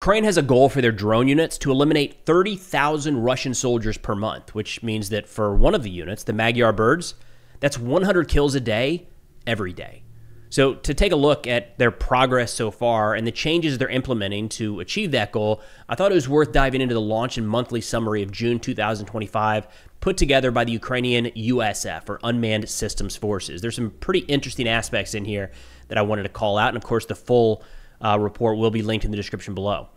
Ukraine has a goal for their drone units to eliminate 30,000 Russian soldiers per month, which means that for one of the units, the Magyar Birds, that's 100 kills a day, every day. So to take a look at their progress so far and the changes they're implementing to achieve that goal, I thought it was worth diving into the launch and monthly summary of June 2025 put together by the Ukrainian USF, or Unmanned Systems Forces. There's some pretty interesting aspects in here that I wanted to call out, and of course the full report will be linked in the description below.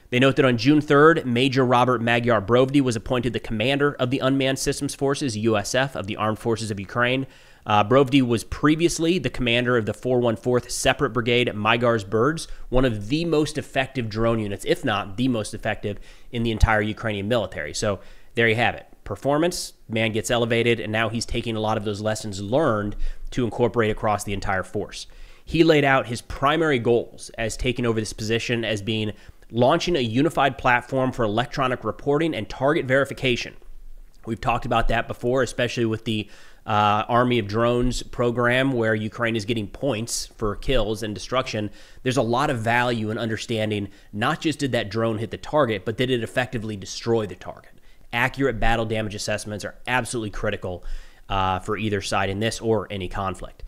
They note that on June 3rd, Major Robert Magyar Brovdy was appointed the commander of the Unmanned Systems Forces, USF, of the Armed Forces of Ukraine. Brovdy was previously the commander of the 414th Separate Brigade, Magyar Birds, one of the most effective drone units, if not the most effective, in the entire Ukrainian military. So there you have it. Performance, man gets elevated, and now he's taking a lot of those lessons learned to incorporate across the entire force. He laid out his primary goals as taking over this position as being launching a unified platform for electronic reporting and target verification. We've talked about that before, especially with the Army of Drones program, where Ukraine is getting points for kills and destruction. There's a lot of value in understanding not just did that drone hit the target, but did it effectively destroy the target. Accurate battle damage assessments are absolutely critical for either side in this or any conflict.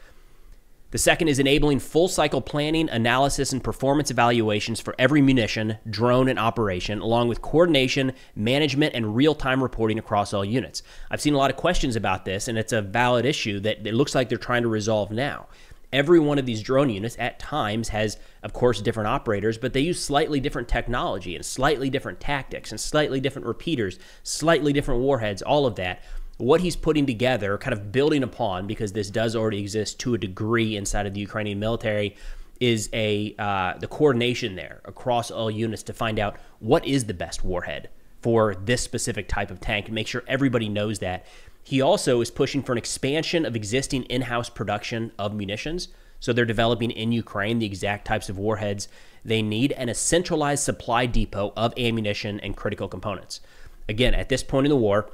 The second is enabling full cycle planning, analysis, and performance evaluations for every munition, drone, and operation, along with coordination, management, and real-time reporting across all units. I've seen a lot of questions about this, and it's a valid issue that it looks like they're trying to resolve now. Every one of these drone units at times has, of course, different operators, but they use slightly different technology and slightly different tactics and slightly different repeaters, slightly different warheads, all of that. What he's putting together, kind of building upon, because this does already exist to a degree inside of the Ukrainian military, is the coordination there across all units to find out what is the best warhead for this specific type of tank and make sure everybody knows that. He also is pushing for an expansion of existing in-house production of munitions. So they're developing in Ukraine the exact types of warheads they need and a centralized supply depot of ammunition and critical components. Again, at this point in the war,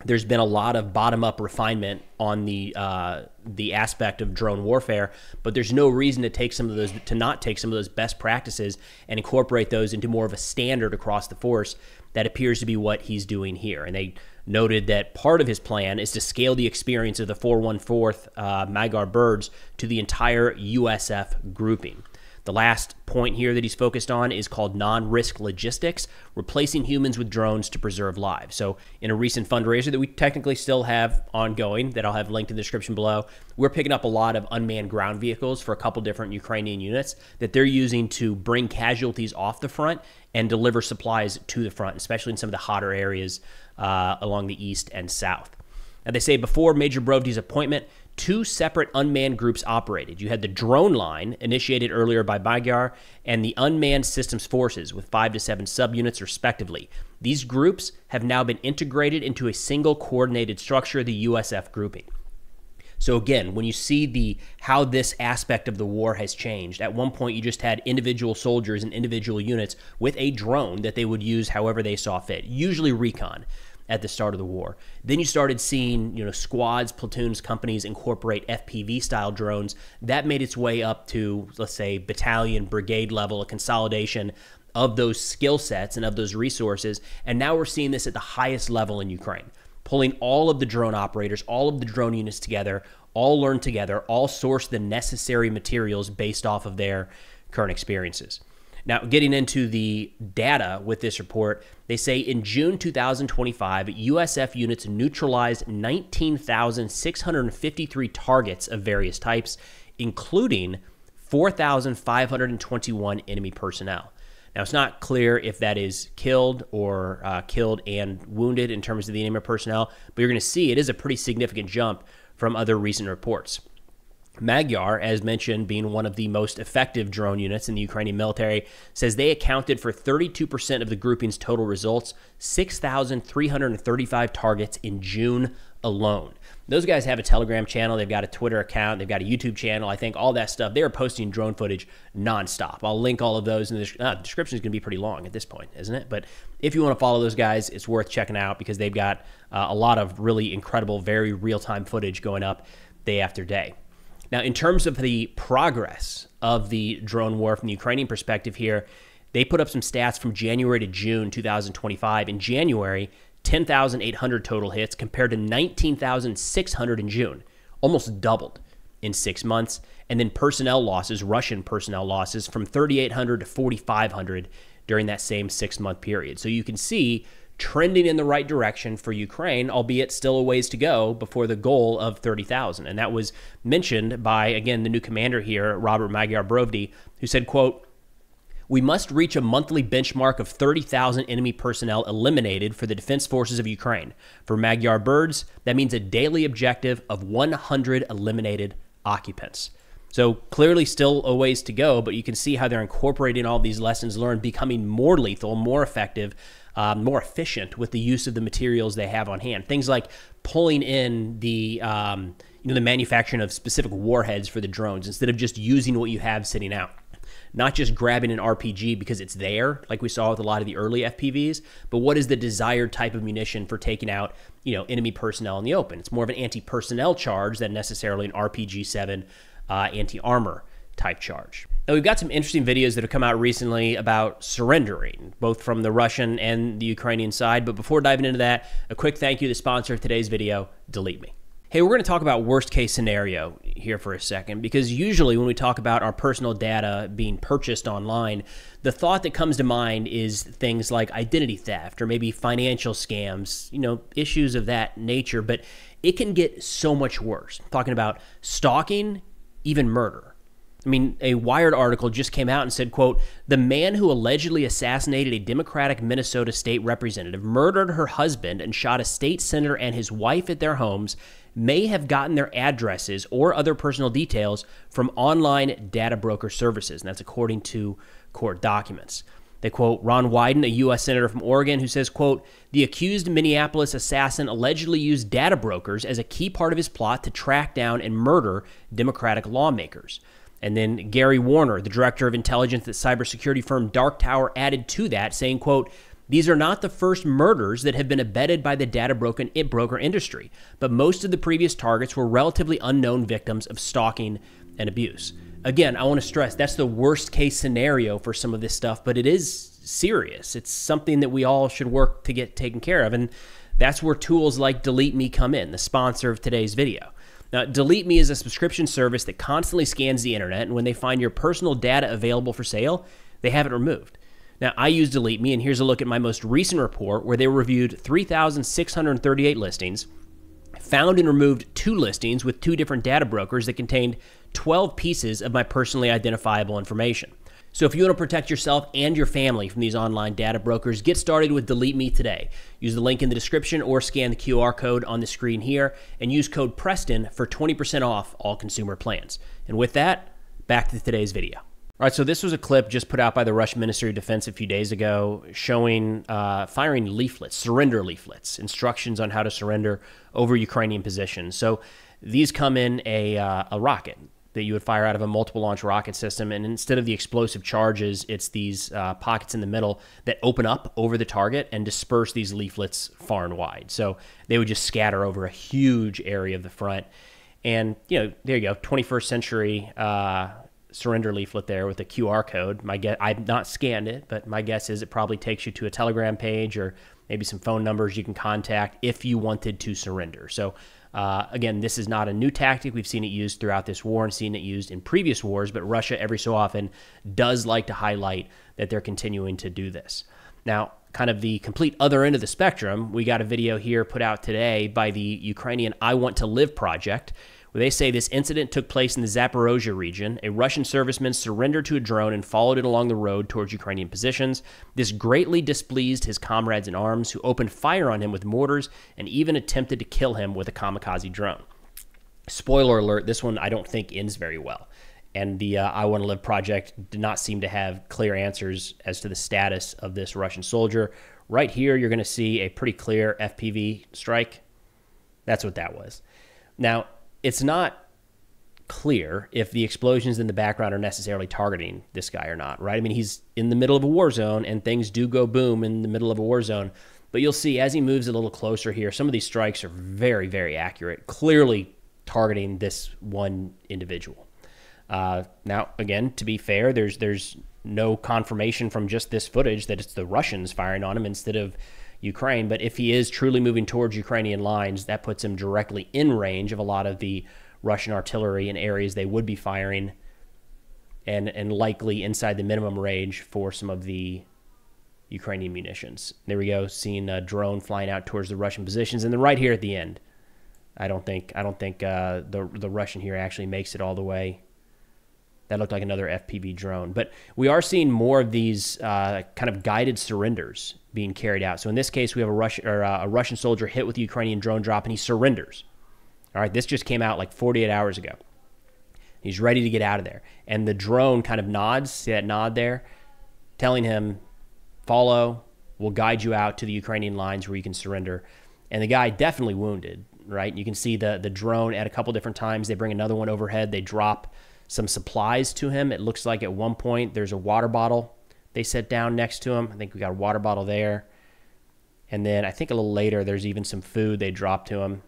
there's been a lot of bottom-up refinement on the aspect of drone warfare, but there's no reason to not take some of those best practices and incorporate those into more of a standard across the force. That appears to be what he's doing here. And they noted that part of his plan is to scale the experience of the 414th Magyar Birds to the entire USF grouping. The last point here that he's focused on is called non-risk logistics, replacing humans with drones to preserve lives. So in a recent fundraiser that we technically still have ongoing, that I'll have linked in the description below, we're picking up a lot of unmanned ground vehicles for a couple different Ukrainian units that they're using to bring casualties off the front and deliver supplies to the front, especially in some of the hotter areas along the east and south. Now, they say before Major Brovdy's appointment, two separate unmanned groups operated. You had the drone line, initiated earlier by Magyar, and the Unmanned Systems Forces, with 5 to 7 subunits respectively. These groups have now been integrated into a single coordinated structure, the USF grouping. So again, when you see how this aspect of the war has changed, at one point you just had individual soldiers and individual units with a drone that they would use however they saw fit, usually recon at the start of the war. Then you started seeing, squads, platoons, companies incorporate FPV-style drones. That made its way up to, let's say, battalion, brigade level, a consolidation of those skill sets and of those resources. And now we're seeing this at the highest level in Ukraine, pulling all of the drone operators, all of the drone units together, all learn together, all source the necessary materials based off of their current experiences. Now, getting into the data with this report, they say in June 2025, USF units neutralized 19,653 targets of various types, including 4,521 enemy personnel. Now, it's not clear if that is killed or killed and wounded in terms of the enemy personnel, but you're going to see it is a pretty significant jump from other recent reports. Magyar, as mentioned, being one of the most effective drone units in the Ukrainian military, says they accounted for 32% of the grouping's total results, 6,335 targets in June alone. Those guys have a Telegram channel, they've got a Twitter account, they've got a YouTube channel, I think all that stuff. They are posting drone footage nonstop. I'll link all of those in the description. Is going to be pretty long at this point, isn't it? But if you want to follow those guys, it's worth checking out because they've got a lot of really incredible, very real-time footage going up day after day. Now, in terms of the progress of the drone war from the Ukrainian perspective here, They put up some stats from January to June 2025. In January, 10,800 total hits compared to 19,600 in June, almost doubled in 6 months. And then personnel losses, Russian personnel losses, from 3,800 to 4,500 during that same 6-month period. So you can see trending in the right direction for Ukraine, albeit still a ways to go before the goal of 30,000. And that was mentioned by, again, the new commander here, Robert Magyar Birds, who said, quote, "We must reach a monthly benchmark of 30,000 enemy personnel eliminated for the defense forces of Ukraine. For Magyar Birds, that means a daily objective of 100 eliminated occupants." So clearly still a ways to go, but you can see how they're incorporating all these lessons learned, becoming more lethal, more effective, more efficient with the use of the materials they have on hand. Things like pulling in the the manufacturing of specific warheads for the drones instead of just using what you have sitting out. Not just grabbing an RPG because it's there, like we saw with a lot of the early FPVs, but what is the desired type of munition for taking out, enemy personnel in the open? It's more of an anti-personnel charge than necessarily an RPG-7 anti-armor type charge. Now, we've got some interesting videos that have come out recently about surrendering, both from the Russian and the Ukrainian side. But before diving into that, a quick thank you to the sponsor of today's video, Delete Me. Hey, we're going to talk about worst case scenario here for a second, because usually when we talk about our personal data being purchased online, the thought that comes to mind is things like identity theft or maybe financial scams, issues of that nature. But it can get so much worse. I'm talking about stalking, even murder. I mean, a Wired article just came out and said, quote, "The man who allegedly assassinated a Democratic Minnesota state representative, murdered her husband, and shot a state senator and his wife at their homes may have gotten their addresses or other personal details from online data broker services." And that's according to court documents. They quote Ron Wyden, a U.S. Senator from Oregon, who says, quote, "The accused Minneapolis assassin allegedly used data brokers as a key part of his plot to track down and murder Democratic lawmakers." And then Gary Warner, the director of intelligence at cybersecurity firm Dark Tower, added to that, saying, quote, "These are not the first murders that have been abetted by the data broker industry, but most of the previous targets were relatively unknown victims of stalking and abuse." Again, I want to stress that's the worst case scenario for some of this stuff, but it is serious. It's something that we all should work to get taken care of. And that's where tools like Delete Me come in, the sponsor of today's video. Now, Delete Me is a subscription service that constantly scans the internet, and when they find your personal data available for sale, they have it removed. Now, I use Delete Me, and here's a look at my most recent report where they reviewed 3,638 listings, found and removed 2 listings with 2 different data brokers that contained 12 pieces of my personally identifiable information. So if you want to protect yourself and your family from these online data brokers, get started with Delete Me today. Use the link in the description or scan the QR code on the screen here and use code Preston for 20% off all consumer plans. And with that, back to today's video. All right, so this was a clip just put out by the Russian Ministry of Defense a few days ago showing firing leaflets, surrender leaflets, instructions on how to surrender over Ukrainian positions. So these come in a rocket that you would fire out of a multiple launch rocket system. And instead of the explosive charges, it's these pockets in the middle that open up over the target and disperse these leaflets far and wide. So they would just scatter over a huge area of the front. And, there you go, 21st century surrender leaflet there with a QR code. I've not scanned it, but my guess is it probably takes you to a Telegram page or maybe some phone numbers you can contact if you wanted to surrender. So again, this is not a new tactic. We've seen it used throughout this war and seen it used in previous wars, but Russia every so often does like to highlight that they're continuing to do this. Now, kind of the complete other end of the spectrum, we got a video here put out today by the Ukrainian I Want to Live project, where they say this incident took place in the Zaporozhye region. A Russian serviceman surrendered to a drone and followed it along the road towards Ukrainian positions. This greatly displeased his comrades in arms, who opened fire on him with mortars and even attempted to kill him with a kamikaze drone. Spoiler alert, this one I don't think ends very well. And the I Want to Live project did not seem to have clear answers as to the status of this Russian soldier. Right here, you're going to see a pretty clear FPV strike. That's what that was. Now, it's not clear if the explosions in the background are necessarily targeting this guy or not, right? I mean, he's in the middle of a war zone, and things do go boom in the middle of a war zone. But you'll see as he moves a little closer here, some of these strikes are very, very accurate, clearly targeting this one individual. Now, again, to be fair, there's no confirmation from just this footage that it's the Russians firing on him instead of Ukraine. But if he is truly moving towards Ukrainian lines, that puts him directly in range of a lot of the Russian artillery in areas they would be firing, and likely inside the minimum range for some of the Ukrainian munitions. There we go, seeing a drone flying out towards the Russian positions. And then right here at the end, I don't think the Russian here actually makes it all the way. That looked like another FPV drone. But we are seeing more of these kind of guided surrenders being carried out. So in this case, we have a Russian soldier hit with a Ukrainian drone drop, and he surrenders. All right, this just came out like 48 hours ago. He's ready to get out of there. And the drone kind of nods, see that nod there, telling him, follow, we'll guide you out to the Ukrainian lines where you can surrender. And the guy definitely wounded, right? You can see the drone at a couple different times. They bring another one overhead. They drop some supplies to him. It looks like at one point there's a water bottle they set down next to him. I think we got a water bottle there. And then I think a little later there's even some food they dropped to him.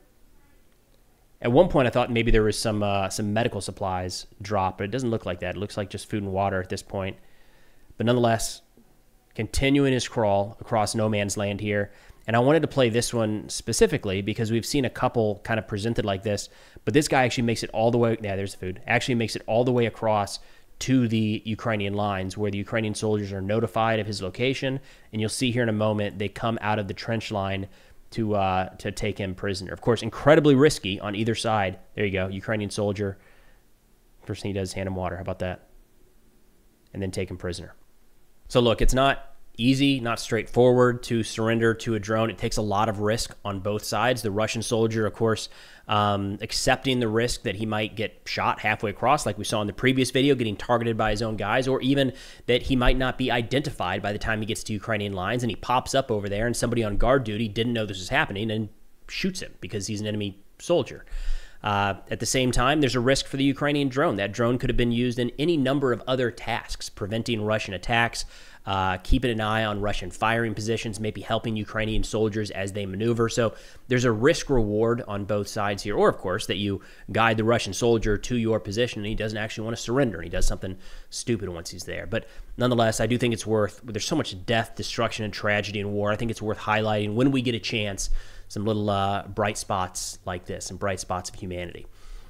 At one point I thought maybe there was some medical supplies dropped, but it doesn't look like that. It looks like just food and water at this point. But nonetheless, continuing his crawl across no man's land here. And I wanted to play this one specifically because we've seen a couple kind of presented like this, but this guy actually makes it all the way, yeah, there's the food, actually makes it all the way across to the Ukrainian lines where the Ukrainian soldiers are notified of his location. And you'll see here in a moment, they come out of the trench line to take him prisoner. Of course, incredibly risky on either side. There you go, Ukrainian soldier. First thing he does is hand him water. How about that? And then take him prisoner. So look, it's not easy, not straightforward to surrender to a drone. It takes a lot of risk on both sides. The Russian soldier, of course, accepting the risk that he might get shot halfway across, like we saw in the previous video, getting targeted by his own guys, or even that he might not be identified by the time he gets to Ukrainian lines and he pops up over there and somebody on guard duty didn't know this was happening and shoots him because he's an enemy soldier. At the same time, there's a risk for the Ukrainian drone. That drone could have been used in any number of other tasks, preventing Russian attacks, keeping an eye on Russian firing positions, maybe helping Ukrainian soldiers as they maneuver. So there's a risk reward on both sides here. Or, of course, that you guide the Russian soldier to your position and he doesn't actually want to surrender and he does something stupid once he's there. But nonetheless, I do think it's worth, there's so much death, destruction, and tragedy in war. I think it's worth highlighting when we get a chance some little bright spots like this, some bright spots of humanity.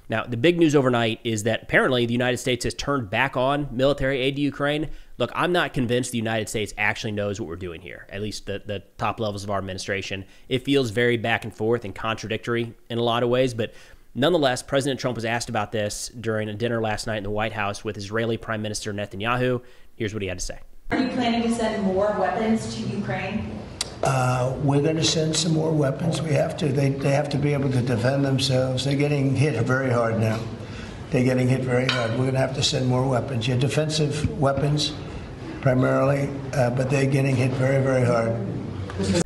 Now, the big news overnight is that apparently the United States has turned back on military aid to Ukraine. Look, I'm not convinced the United States actually knows what we're doing here, at least the top levels of our administration. It feels very back and forth and contradictory in a lot of ways, but nonetheless, President Trump was asked about this during a dinner last night in the White House with Israeli Prime Minister Netanyahu. Here's what he had to say. Are you planning to send more weapons to Ukraine? We're going to send some more weapons. We have to. They have to be able to defend themselves. They're getting hit very hard now. They're getting hit very hard. We're going to have to send more weapons. Yeah, defensive weapons primarily, but they're getting hit very, very hard.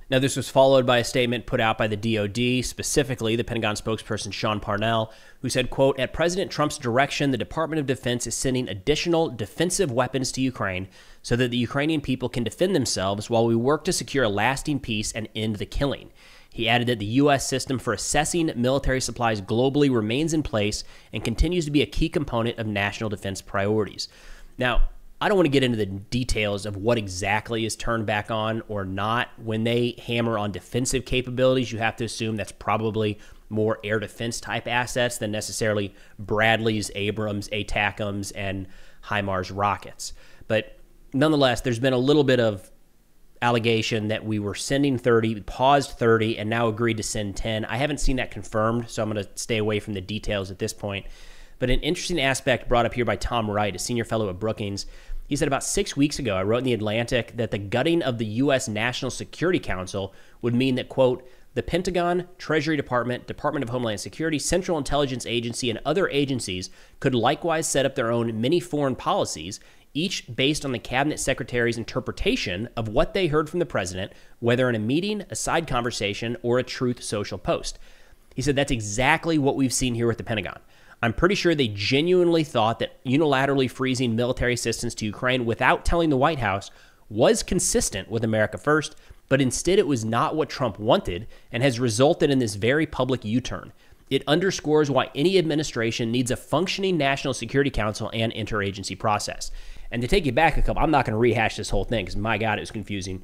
Now, this was followed by a statement put out by the DOD, specifically the Pentagon spokesperson Sean Parnell, who said, quote, "At President Trump's direction, the Department of Defense is sending additional defensive weapons to Ukraine so that the Ukrainian people can defend themselves while we work to secure a lasting peace and end the killing." He added that the U.S. system for assessing military supplies globally remains in place and continues to be a key component of national defense priorities. Now, I don't want to get into the details of what exactly is turned back on or not. When they hammer on defensive capabilities, you have to assume that's probably more air defense type assets than necessarily Bradleys, Abrams, ATACMS, and HIMARS rockets. But nonetheless, there's been a little bit of allegation that we were sending 30, we paused 30, and now agreed to send 10. I haven't seen that confirmed, so I'm going to stay away from the details at this point. But an interesting aspect brought up here by Tom Wright, a senior fellow at Brookings, he said about 6 weeks ago, I wrote in The Atlantic that the gutting of the U.S. National Security Council would mean that, quote, the Pentagon, Treasury Department, Department of Homeland Security, Central Intelligence Agency, and other agencies could likewise set up their own mini foreign policies, each based on the cabinet secretary's interpretation of what they heard from the president, whether in a meeting, a side conversation, or a Truth Social post. He said that's exactly what we've seen here with the Pentagon. I'm pretty sure they genuinely thought that unilaterally freezing military assistance to Ukraine without telling the White House was consistent with America First, but instead it was not what Trump wanted and has resulted in this very public U-turn. It underscores why any administration needs a functioning National Security Council and interagency process. And to take you back a couple, I'm not going to rehash this whole thing because, my God, it was confusing.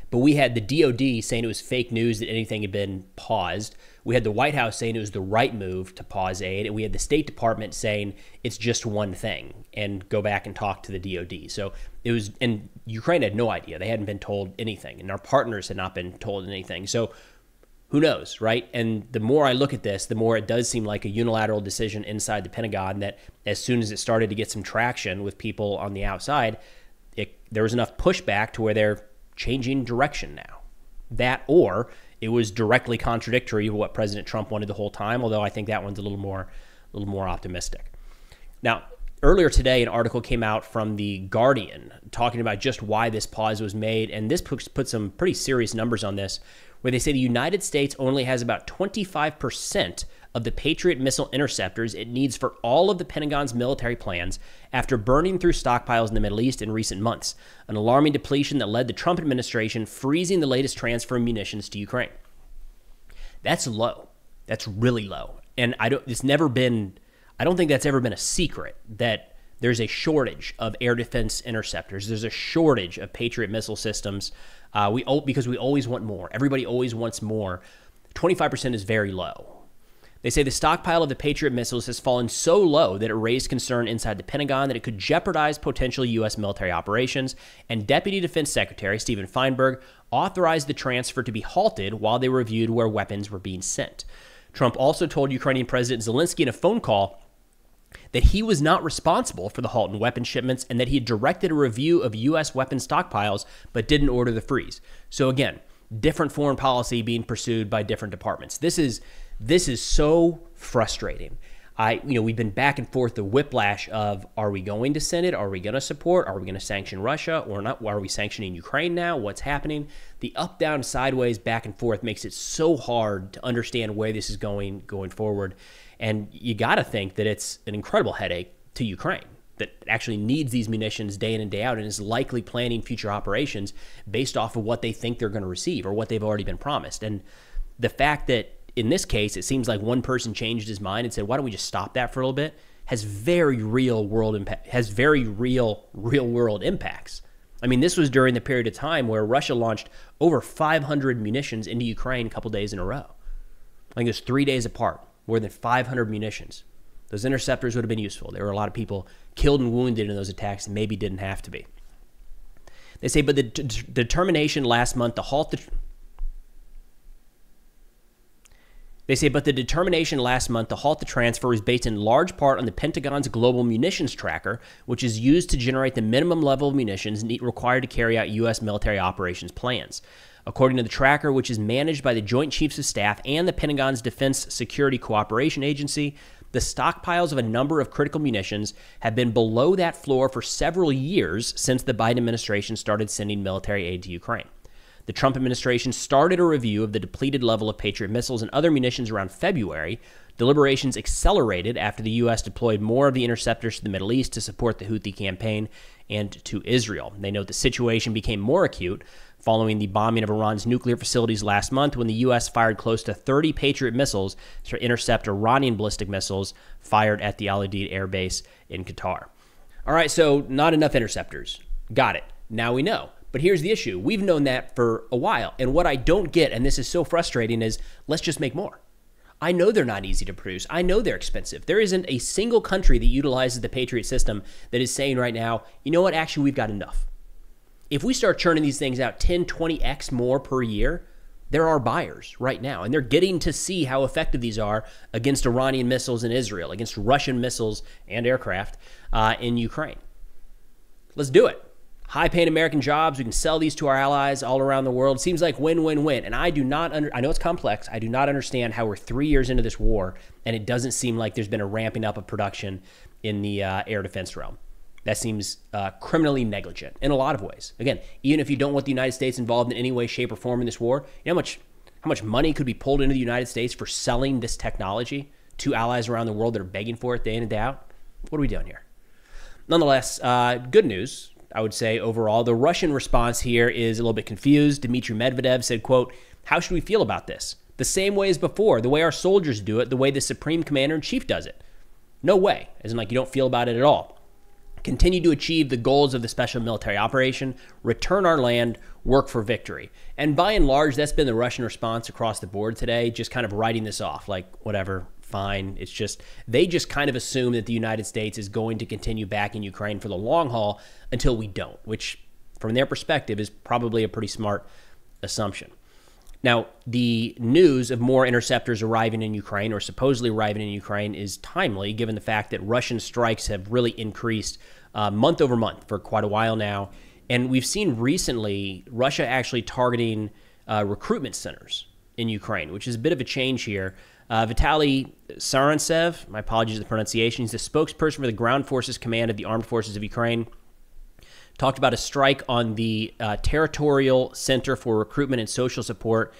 But we had the DOD saying it was fake news that anything had been paused. We had the White House saying it was the right move to pause aid. And we had the State Department saying it's just one thing and go back and talk to the DOD. So it was, and Ukraine had no idea. They hadn't been told anything. And our partners had not been told anything. So who knows, right? And the more I look at this, the more it does seem like a unilateral decision inside the Pentagon that as soon as it started to get some traction with people on the outside, there was enough pushback to where they're changing direction now. That, or it was directly contradictory of what President Trump wanted the whole time, although I think that one's a little more optimistic. Now, earlier today, an article came out from The Guardian talking about just why this pause was made, and this put some pretty serious numbers on this, where they say the United States only has about 25% of the Patriot missile interceptors it needs for all of the Pentagon's military plans after burning through stockpiles in the Middle East in recent months, an alarming depletion that led the Trump administration freezing the latest transfer of munitions to Ukraine. That's low. That's really low. And I don't think that's ever been a secret that there's a shortage of air defense interceptors. There's a shortage of Patriot missile systems because we always want more. Everybody always wants more. 25% is very low. They say the stockpile of the Patriot missiles has fallen so low that it raised concern inside the Pentagon that it could jeopardize potential U.S. military operations, and Deputy Defense Secretary Stephen Feinberg authorized the transfer to be halted while they reviewed where weapons were being sent. Trump also told Ukrainian President Zelensky in a phone call that he was not responsible for the halt in weapon shipments and that he had directed a review of U.S. weapon stockpiles but didn't order the freeze. So again, different foreign policy being pursued by different departments. This is so frustrating. We've been back and forth the whiplash of, are we going to send it? Are we going to support? Are we going to sanction Russia or not? Why are we sanctioning Ukraine now? What's happening? The up, down, sideways, back and forth makes it so hard to understand where this is going forward. And you got to think that it's an incredible headache to Ukraine that actually needs these munitions day in and day out and is likely planning future operations based off of what they think they're going to receive or what they've already been promised. And the fact that in this case, it seems like one person changed his mind and said, why don't we just stop that for a little bit, has very real world impacts. I mean, this was during the period of time where Russia launched over 500 munitions into Ukraine a couple days in a row. I think it was 3 days apart, more than 500 munitions. Those interceptors would have been useful. There were a lot of people killed and wounded in those attacks and maybe didn't have to be. They say, but the determination last month to halt the transfer is based in large part on the Pentagon's Global Munitions Tracker, which is used to generate the minimum level of munitions required to carry out U.S. military operations plans. According to the tracker, which is managed by the Joint Chiefs of Staff and the Pentagon's Defense Security Cooperation Agency, the stockpiles of a number of critical munitions have been below that floor for several years since the Biden administration started sending military aid to Ukraine. The Trump administration started a review of the depleted level of Patriot missiles and other munitions around February. Deliberations accelerated after the U.S. deployed more of the interceptors to the Middle East to support the Houthi campaign and to Israel. They note the situation became more acute following the bombing of Iran's nuclear facilities last month when the U.S. fired close to 30 Patriot missiles to intercept Iranian ballistic missiles fired at the Al Udeid air base in Qatar. All right, so not enough interceptors. Got it. Now we know. But here's the issue. We've known that for a while. And what I don't get, and this is so frustrating, is let's just make more. I know they're not easy to produce. I know they're expensive. There isn't a single country that utilizes the Patriot system that is saying right now, you know what, actually, we've got enough. If we start churning these things out 10, 20x more per year, there are buyers right now. And they're getting to see how effective these are against Iranian missiles in Israel, against Russian missiles and aircraft in Ukraine. Let's do it. High-paying American jobs. We can sell these to our allies all around the world. It seems like win-win-win. And I know it's complex. I do not understand how we're 3 years into this war and it doesn't seem like there's been a ramping up of production in the air defense realm. That seems criminally negligent in a lot of ways. Again, even if you don't want the United States involved in any way, shape, or form in this war, you know how much money could be pulled into the United States for selling this technology to allies around the world that are begging for it day in and day out? What are we doing here? Nonetheless, good news. I would say overall, the Russian response here is a little bit confused. Dmitry Medvedev said, quote, "How should we feel about this? The same way as before, the way our soldiers do it, the way the Supreme Commander-in-Chief does it. No way." As in, like, you don't feel about it at all. continue to achieve the goals of the special military operation, return our land, work for victory. And by and large, that's been the Russian response across the board today, just kind of writing this off like, whatever, fine. It's just, they just kind of assume that the United States is going to continue backing Ukraine for the long haul until we don't, which from their perspective is probably a pretty smart assumption. Now, the news of more interceptors arriving in Ukraine or supposedly arriving in Ukraine is timely, given the fact that Russian strikes have really increased month over month for quite a while now. And we've seen recently Russia actually targeting recruitment centers in Ukraine, which is a bit of a change here. Vitaly Sarantsev, my apologies for the pronunciation, he's the spokesperson for the Ground Forces Command of the Armed Forces of Ukraine, talked about a strike on the Territorial Center for Recruitment and Social Support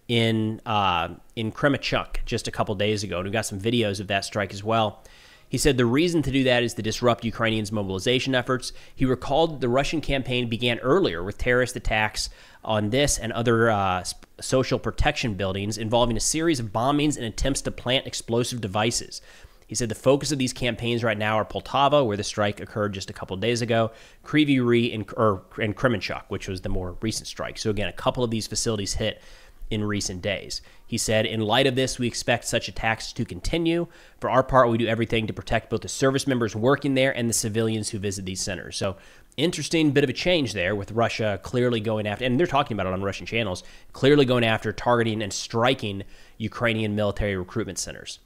in Kremenchuk just a couple days ago. And we got some videos of that strike as well. He said the reason to do that is to disrupt Ukrainians' mobilization efforts. He recalled the Russian campaign began earlier with terrorist attacks on this and other social protection buildings involving a series of bombings and attempts to plant explosive devices. He said the focus of these campaigns right now are Poltava, where the strike occurred just a couple of days ago, Kryvyi Rih, and Kremenchuk, which was the more recent strike. So again, a couple of these facilities hit in recent days. He said, in light of this, we expect such attacks to continue. For our part, we do everything to protect both the service members working there and the civilians who visit these centers. So interesting bit of a change there with Russia clearly going after, and they're talking about it on Russian channels, clearly going after, targeting, and striking Ukrainian military recruitment centers.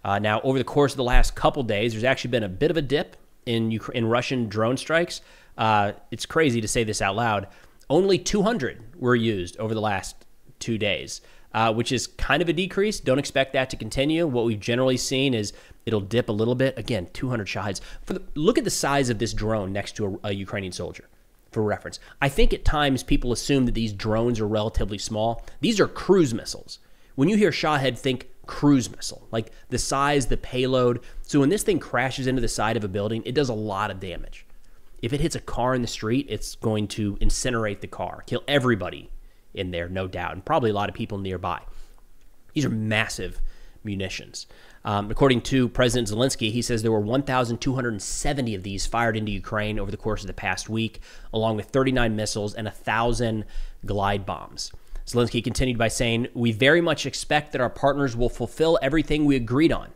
Now, over the course of the last couple days, there's actually been a bit of a dip in Russian drone strikes. It's crazy to say this out loud. Only 200 were used over the last 2 days, which is kind of a decrease. Don't expect that to continue. What we've generally seen is it'll dip a little bit. Again, 200 shaheeds. Look at the size of this drone next to a Ukrainian soldier, for reference. I think at times people assume that these drones are relatively small. These are cruise missiles. When you hear Shahed, think cruise missile, like the size, the payload. So when this thing crashes into the side of a building, it does a lot of damage. If it hits a car in the street, it's going to incinerate the car, kill everybody in there, no doubt, and probably a lot of people nearby. These are massive munitions. According to President Zelensky, he says there were 1,270 of these fired into Ukraine over the course of the past week, along with 39 missiles and 1,000 glide bombs. Zelensky continued by saying, we very much expect that our partners will fulfill everything we agreed on.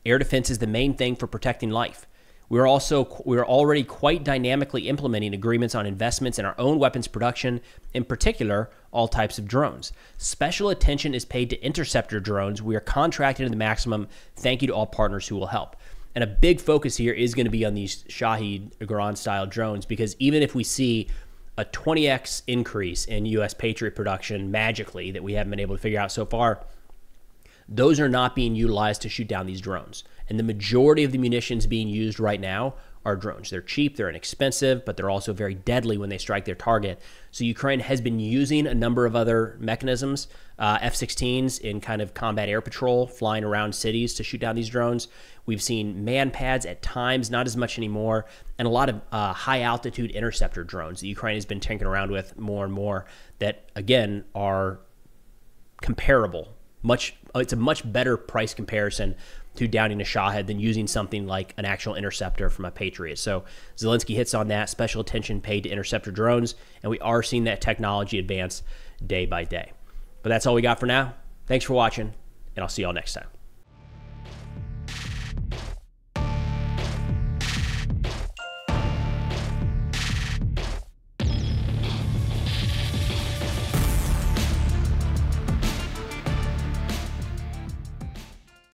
Air defense is the main thing for protecting life. We are already quite dynamically implementing agreements on investments in our own weapons production, in particular, all types of drones. Special attention is paid to interceptor drones. We are contracted to the maximum. Thank you to all partners who will help. And a big focus here is going to be on these Shahed Iran-style drones, because even if we see a 20x increase in U.S. Patriot production magically that we haven't been able to figure out so far, those are not being utilized to shoot down these drones. And the majority of the munitions being used right now are drones. They're cheap, they're inexpensive, but they're also very deadly when they strike their target. So Ukraine has been using a number of other mechanisms, F-16s in kind of combat air patrol, flying around cities to shoot down these drones. We've seen man pads at times, not as much anymore, and a lot of high-altitude interceptor drones that Ukraine has been tinkering around with more and more that, again, are comparable. It's a much better price comparison to downing a Shahed than using something like an actual interceptor from a Patriot. So Zelensky hits on that, special attention paid to interceptor drones, and we are seeing that technology advance day by day. But that's all we got for now. Thanks for watching, and I'll see y'all next time.